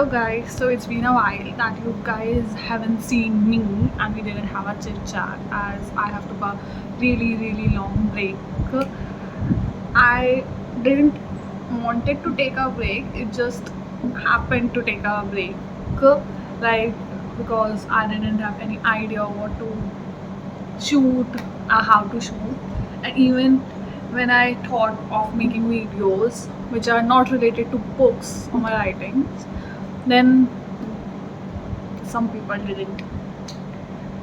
guys, so it's been a while that you guys haven't seen me and we didn't have a chit chat as I have took a really long break. I didn't wanted to take a break, it just happened to take a break, like because I didn't have any idea what to shoot, how to shoot, and even when I thought of making videos which are not related to books or my writings, then some people didn't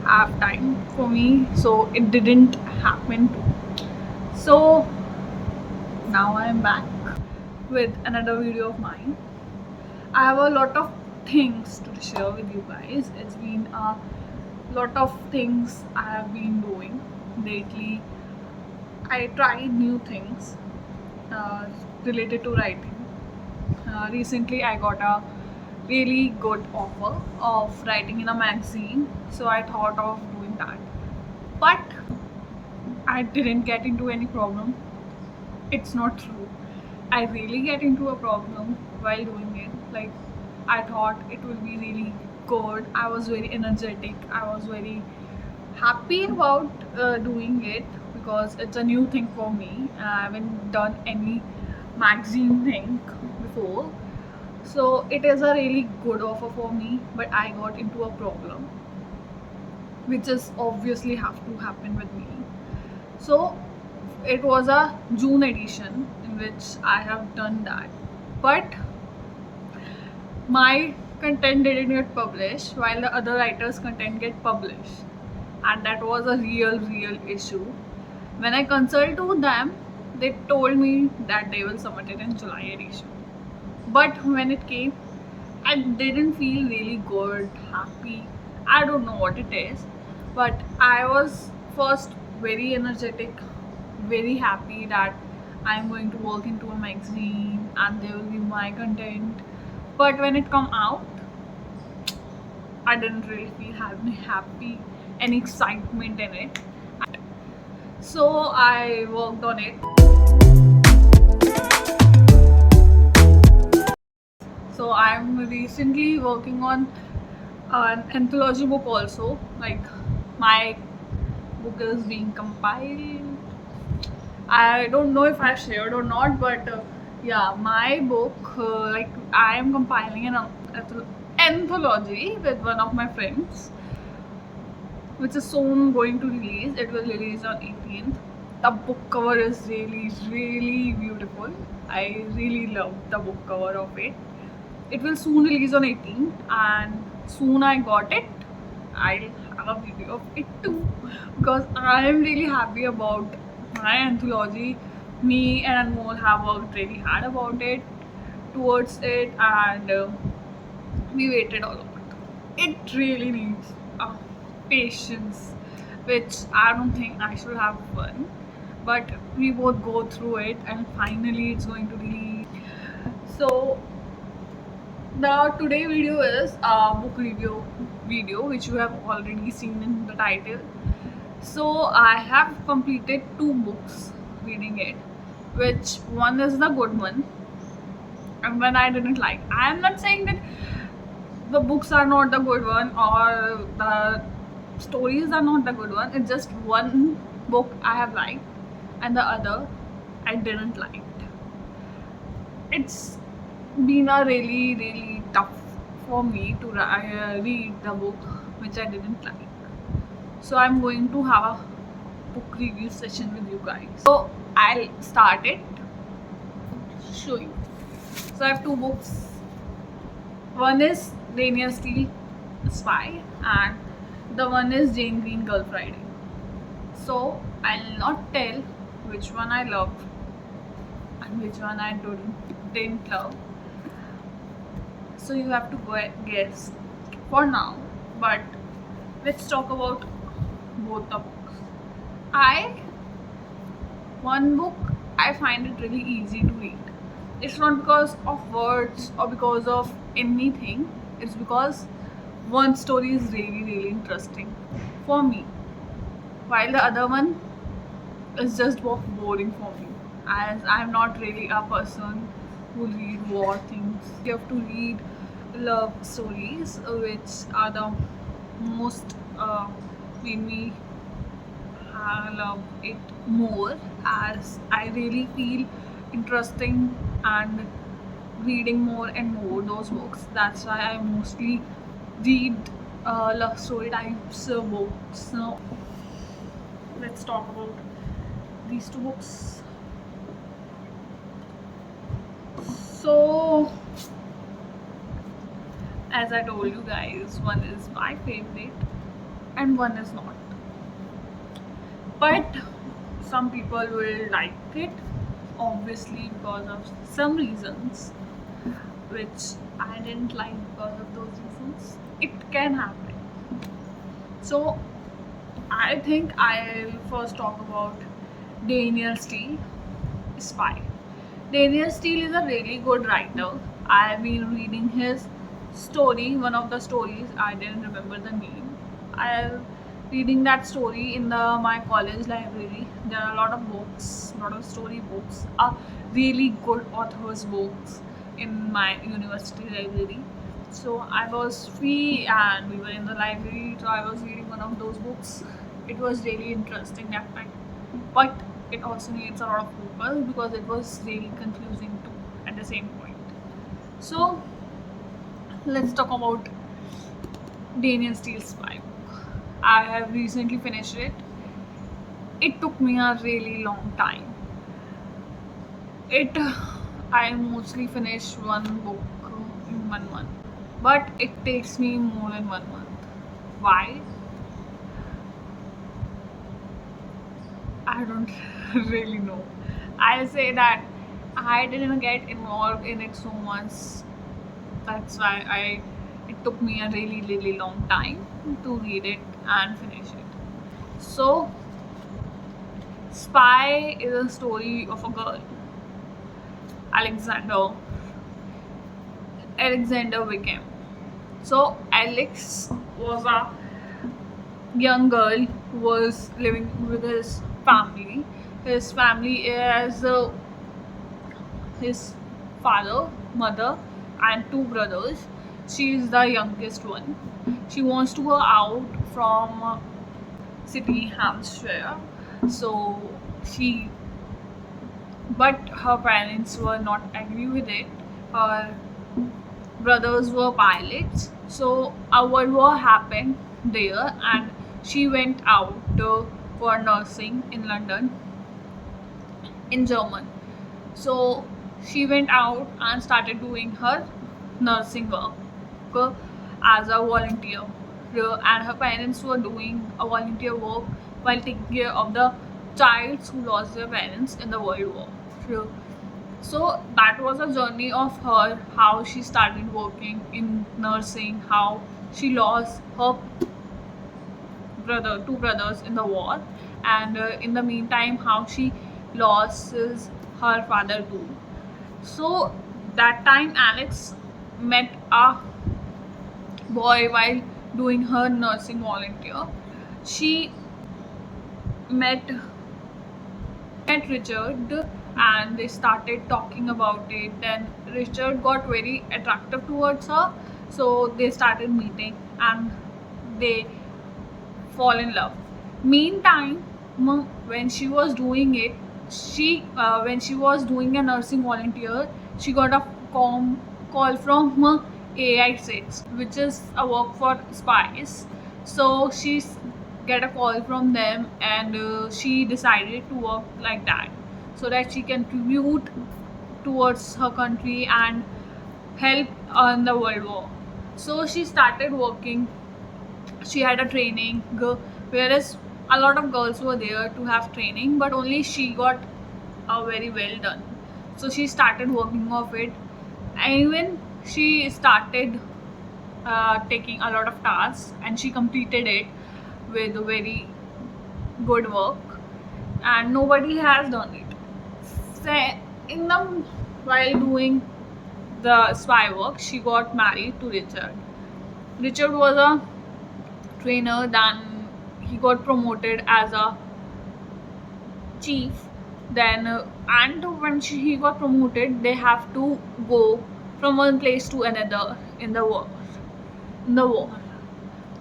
have time for me, so it didn't happen too. So now I am back with another video of mine. I have a lot of things to share with you guys. It's been a lot of things I have been doing lately. I tried new things related to writing. Recently I got a really good offer of writing in a magazine, so I thought of doing that, but I didn't get into any problem. It's not true. I really get into a problem while doing it. Like, I thought it will be really good. I was very energetic. I was very happy about doing it because it's a new thing for me. I haven't done any magazine thing before. So it is a really good offer for me, but I got into a problem which is obviously have to happen with me. So it was a June edition in which I have done that, but my content didn't get published while the other writers' content get published, and that was a real issue. When I consulted them, they told me that they will submit it in July edition, but when it came, I didn't feel really good, happy. I don't know what it is, but I was first very energetic, very happy that I'm going to work into a magazine and they will be my content. But when it come out, I didn't really feel happy, any excitement in it. So I worked on it. So I'm recently working on an anthology book also. Like, my book is being compiled. I don't know if I shared or not, but yeah, my book, like I am compiling an anthology with one of my friends, which is soon going to release. It will release on 18th. The book cover is really beautiful. I really love the book cover of it. It will soon release on 18th, and soon I got it. I'll have a video of it too because I am really happy about my anthology. Me and Anmol have worked really hard about it, towards it, and we waited a lot. It really needs patience, which I don't think I should have fun. But we both go through it, and finally it's going to release. So the today video is a book review video, which you have already seen in the title. So I have completed 2 books reading it, which one is the good one and one I didn't like. I am not saying that the books are not the good one or the stories are not the good one. It's just one book I have liked and the other I didn't like. It's been a really tough for me to read the book which I didn't like. So I'm going to have a book review session with you guys. So I'll start it, show you. So I have 2 books. One is Rainier Steel Spy and the one is Jane Green Girl Friday. So I'll not tell which one I loved and which one I didn't love. So you have to go guess for now. But let's talk about both the books. One book I find it really easy to read. It's not because of words or because of anything. It's because one story is really interesting for me, while the other one is just boring for me, as I'm not really a person who read war things. You have to read love stories, which are the most made me love it more, as I really feel interesting and reading more and more those books. That's why I mostly read love story types books. Now, let's talk about these two books. So, as I told you guys, one is my favorite and one is not. But some people will like it, obviously, because of some reasons, which I didn't like because of those reasons. It can happen. So, I think I'll first talk about Daniel Steele, Spy. Daniel Steele is a really good writer. I've been reading his story, one of the stories, I didn't remember the name. I'm reading that story in my college library. There are a lot of books, a lot of story books, are really good authors' books in my university library. So I was free and we were in the library, so I was reading one of those books. It was really interesting that time, but it also needs a lot of focus because it was really confusing too at the same point. So let's talk about Daniel Steele's Spy book. I have recently finished it. It took me a really long time. I mostly finish one book in 1 month, but it takes me more than 1 month. Why? I don't really know. I'll say that I didn't get involved in it so much. That's why it took me a really long time to read it and finish it. So, Spy is a story of a girl, Alexander Wickham. So Alex was a young girl who was living with his family. His family is his father, mother, and two brothers. She is the youngest one. She wants to go out from city Hampshire. So she, but her parents were not agree with it. Her brothers were pilots, so a world war happened there, and she went out for nursing in London, in German. So she went out and started doing her nursing work as a volunteer. And her parents were doing a volunteer work while taking care of the childs who lost their parents in the World War. So that was a journey of her, how she started working in nursing, how she lost her two brothers in the war, and in the meantime how she loses her father too. So that time Alex met a boy while doing her nursing volunteer. She met Richard and they started talking about it. Then Richard got very attractive towards her, so they started meeting and they fall in love. Meantime, when she was doing it, when she was doing a nursing volunteer, she got a call from AI6, which is a work for spies. So she get a call from them, and she decided to work like that so that she can contribute towards her country and help in the World War. So she started working. She had a training, whereas a lot of girls were there to have training, but only she got very well done. So she started working of it, and even she started taking a lot of tasks, and she completed it with very good work, and nobody has done it. So in the while doing the spy work, she got married to Richard. Richard was a trainer, then he got promoted as a chief. Then and when he got promoted, they have to go from one place to another. in the war. In the war.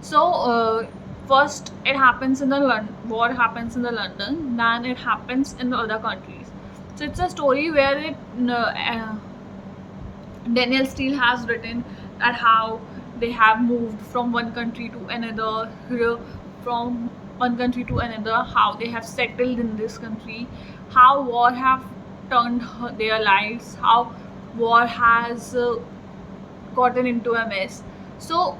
So first it happens in the war happens in the London, then it happens in the other countries. So it's a story where Daniel Steele has written that how they have moved from one country to another, from one country to another, how they have settled in this country, how war have turned their lives, how war has gotten into a mess. So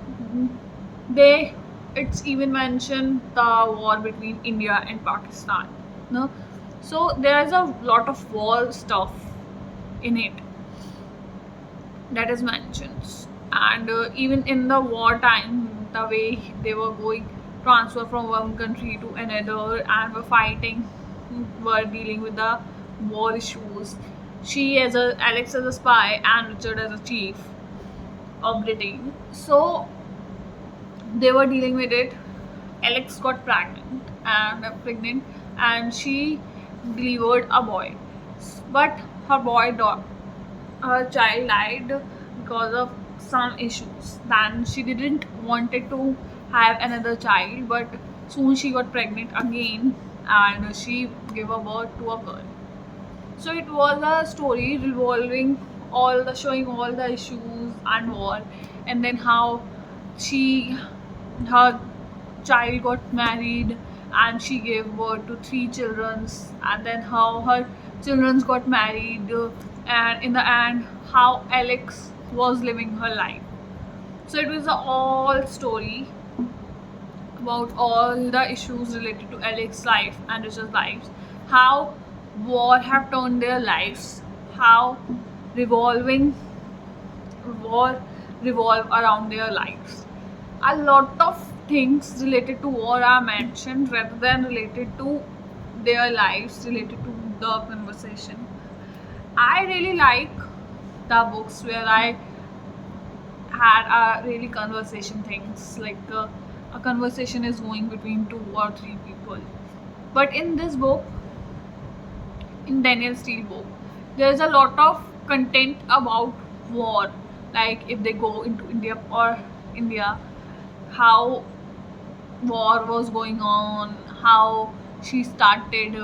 they it's even mentioned the war between India and Pakistan. No, so there's a lot of war stuff in it that is mentioned, and even in the wartime, the way they were going transfer from one country to another and were fighting, were dealing with the war issues. She as a Alex as a spy and Richard as a chief of Britain. So they were dealing with it. Alex got pregnant and she delivered a boy, but her her child died because of some issues. Then she didn't wanted to have another child, but soon she got pregnant again and she gave a birth to a girl. So it was a story revolving showing all the issues and war, and then how she her child got married and she gave birth to three children, and then how her children got married, and in the end how Alex was living her life. So it was a all story about all the issues related to Alex's life and Richard's lives, how war have turned their lives, how revolving war revolve around their lives. A lot of things related to war are mentioned rather than related to their lives, related to the conversation. I really like the books where I had a really conversation things, like a conversation is going between two or three people. But in this book, in Daniel Steele book, there's a lot of content about war, like if they go into India, how war was going on, how she started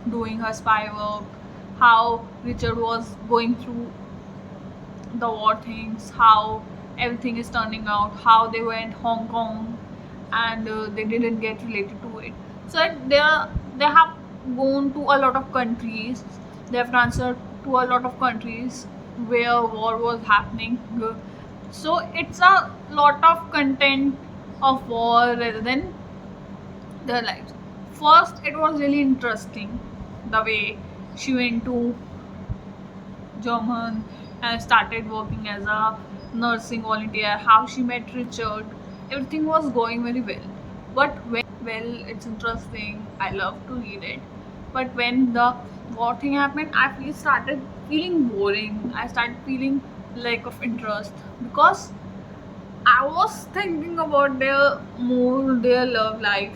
doing her spy work, how Richard was going through the war things, how everything is turning out, how they went Hong Kong and they didn't get related to it. So they have gone to a lot of countries. They have transferred to a lot of countries where war was happening. So it's a lot of content of war rather than their lives. First, it was really interesting the way she went to German and started working as a nursing volunteer, how she met Richard. Everything was going very well. But it's interesting. I love to read it. But when the war thing happened, started feeling boring. I started feeling lack of interest because I was thinking about their love life,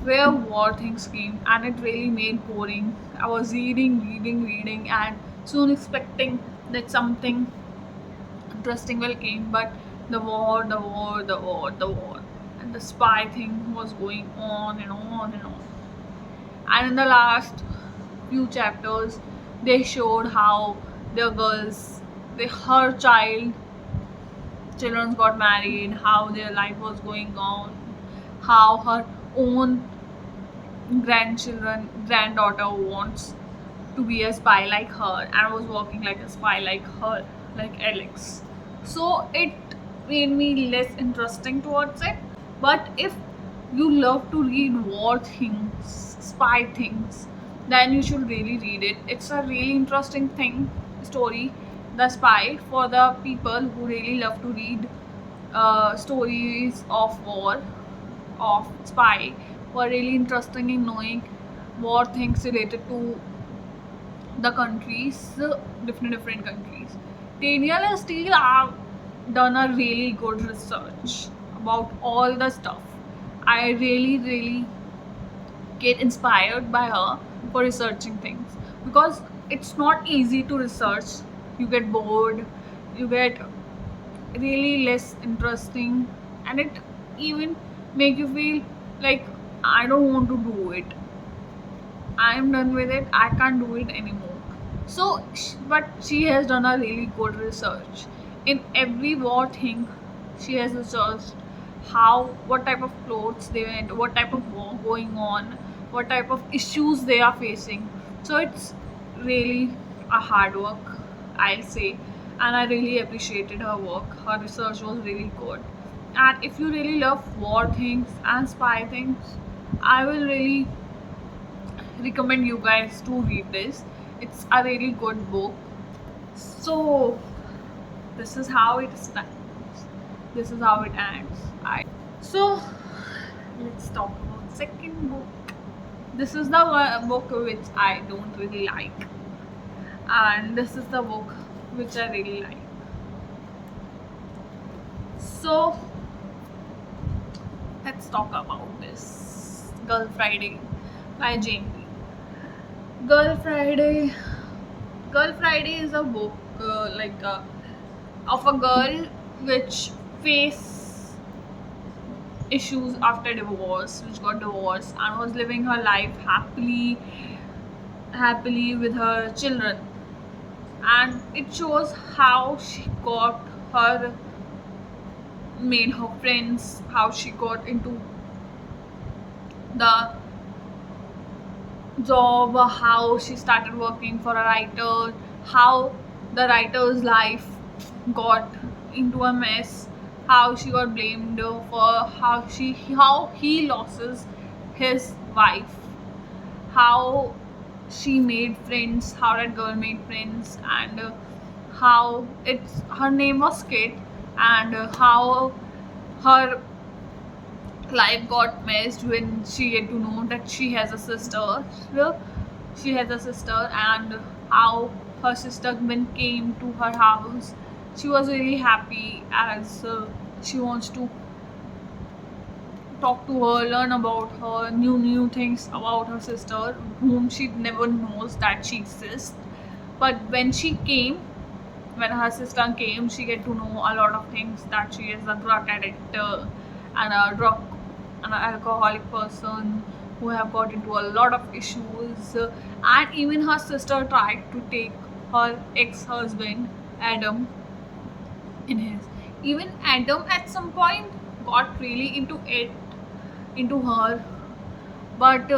where war things came, and it really made boring. I was reading, and soon expecting that something interesting will came, but the war, and the spy thing was going on and on and on. And in the last few chapters, they showed how their her children got married, how their life was going on, how her own granddaughter wants to be a spy like her and was working like a spy like her, like Alex. So it made me less interesting towards it. But if you love to read war things, spy things, then you should really read it. It's a really interesting story, The Spy, for the people who really love to read stories of war, of spy, who are really interested in knowing war things related to the countries, different countries. Daniel Steele have done a really good research about all the stuff. I really get inspired by her for researching things, because it's not easy to research. You get bored, you get really less interesting, and it even make you feel like I don't want to do it. I am done with it. I can't do it anymore. So, but she has done a really good research in every war thing. She has researched how, what type of clothes they went, what type of war going on, what type of issues they are facing. So it's really a hard work, I'll say, and I really appreciated her work. Her research was really good. And if you really love war things and spy things, I will really recommend you guys to read this. It's a really good book. So this is how it starts. This is how it ends. So let's talk about second book. This is the book which I don't really like, and this is the book which I really like. So let's talk about this. Girl Friday by Jane. Girl Friday. Girl Friday is a book of a girl which face issues after divorce, which got divorced and was living her life happily with her children. And it shows how she got her made her friends, how she got into the job, how she started working for a writer, how the writer's life got into a mess, how she got blamed for how he loses his wife, how she made friends, how that girl made friends, and how it's her name was Kit, and how her life got messed when she get to know that she has a sister. She has a sister, and how her sister when came to her house, she was really happy as she wants to talk to her, learn about her, new things about her sister, whom she never knows that she exists. But when her sister came, she get to know a lot of things, that she is a drug addict and a drug and an alcoholic person who have got into a lot of issues. And even her sister tried to take her ex-husband Adam in his. Even Adam at some point got really into her, but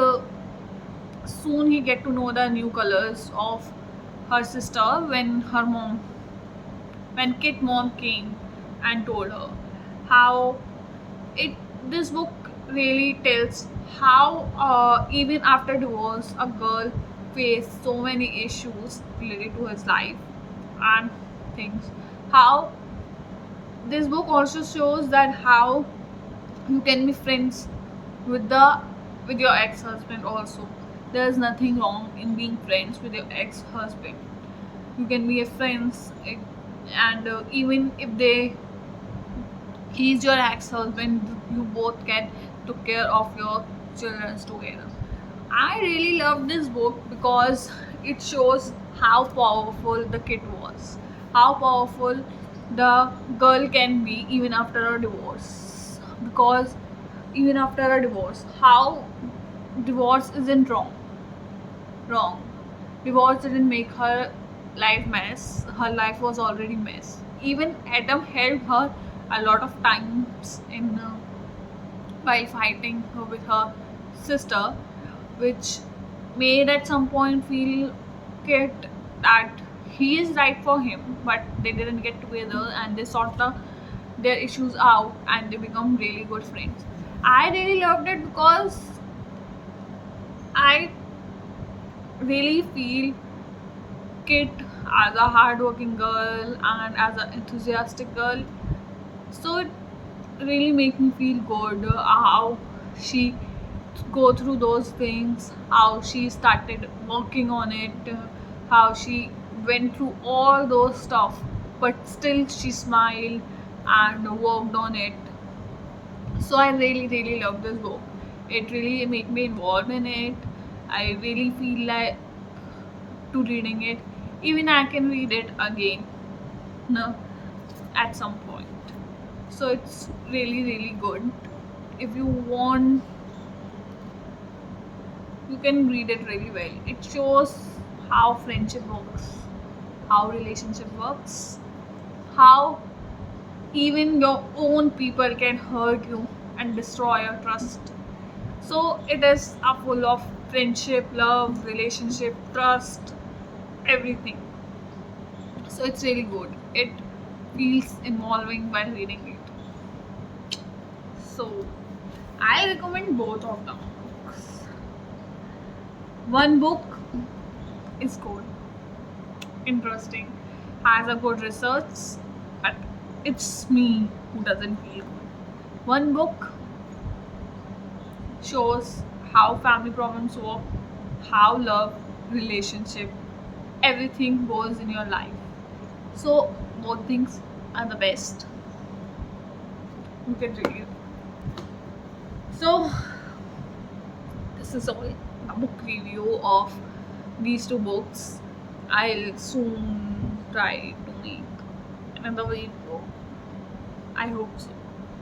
soon he get to know the new colors of her sister when Kit mom came and told her how it this book really tells how even after divorce a girl faced so many issues related to his life and things. How this book also shows that how you can be friends with your ex-husband also. There's nothing wrong in being friends with your ex-husband. You can be a friends, and even if he's your ex-husband, you both can took care of your children together. I really love this book because it shows how powerful the kid was, how powerful the girl can be even after a divorce. Because even after a divorce, how divorce isn't wrong. Divorce didn't make her life mess. Her life was already mess. Even Adam helped her a lot of times in while fighting with her sister, which made at some point feel Kit that he is right for him, but they didn't get together and they their issues out and they become really good friends. I really loved it because I really feel Kit as a hardworking girl and as an enthusiastic girl. So it really made me feel good how she go through those things, how she started working on it, how she went through all those stuff, but still she smiled and worked on it. So I really love this book. It really made me involved in it. I really feel like to reading it. Even I can read it again. No, at some point. So it's really really good. If you want, you can read it really well. It shows how friendship works, how relationship works, how even your own people can hurt you and destroy your trust. So it is full of friendship, love, relationship, trust, everything. So it's really good. It feels involving while reading it. So I recommend both of them books. One book is good, interesting, has a good research, but it's me who doesn't feel good. One book shows how family problems work, how love, relationship, everything goes in your life. So both things are the best. You can read it. So this is all a book review of these two books. I'll soon try to make another video. I hope so.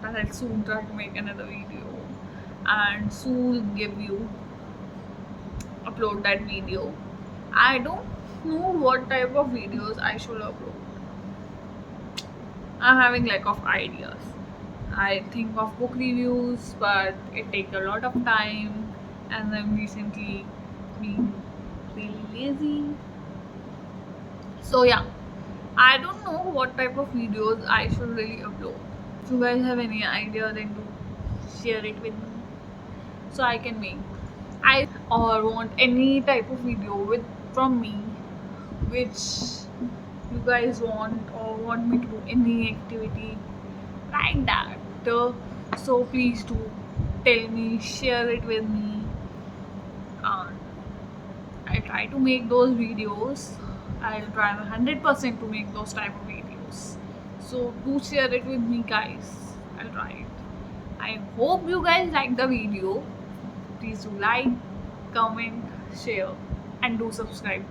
That I'll soon try to make another video and soon give you upload that video. I don't know what type of videos I should upload. I'm having lack of ideas. I think of book reviews, but it takes a lot of time, and I'm recently being really lazy. So yeah, I don't know what type of videos I should really upload. If you guys have any idea, then do share it with me so I can make. I or want any type of video with from me which you guys want, or want me to do any activity like that. So please do tell me, share it with me. And I try to make those videos. I'll try 100% to make those type of videos. So do share it with me, guys. I'll try it. I hope you guys like the video. Please do like, comment, share, and do subscribe.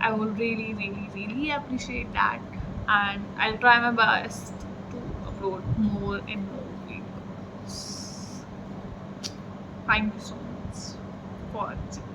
I will really, really, really appreciate that. And I'll try my best to upload more and more videos. Thank you so much for watching.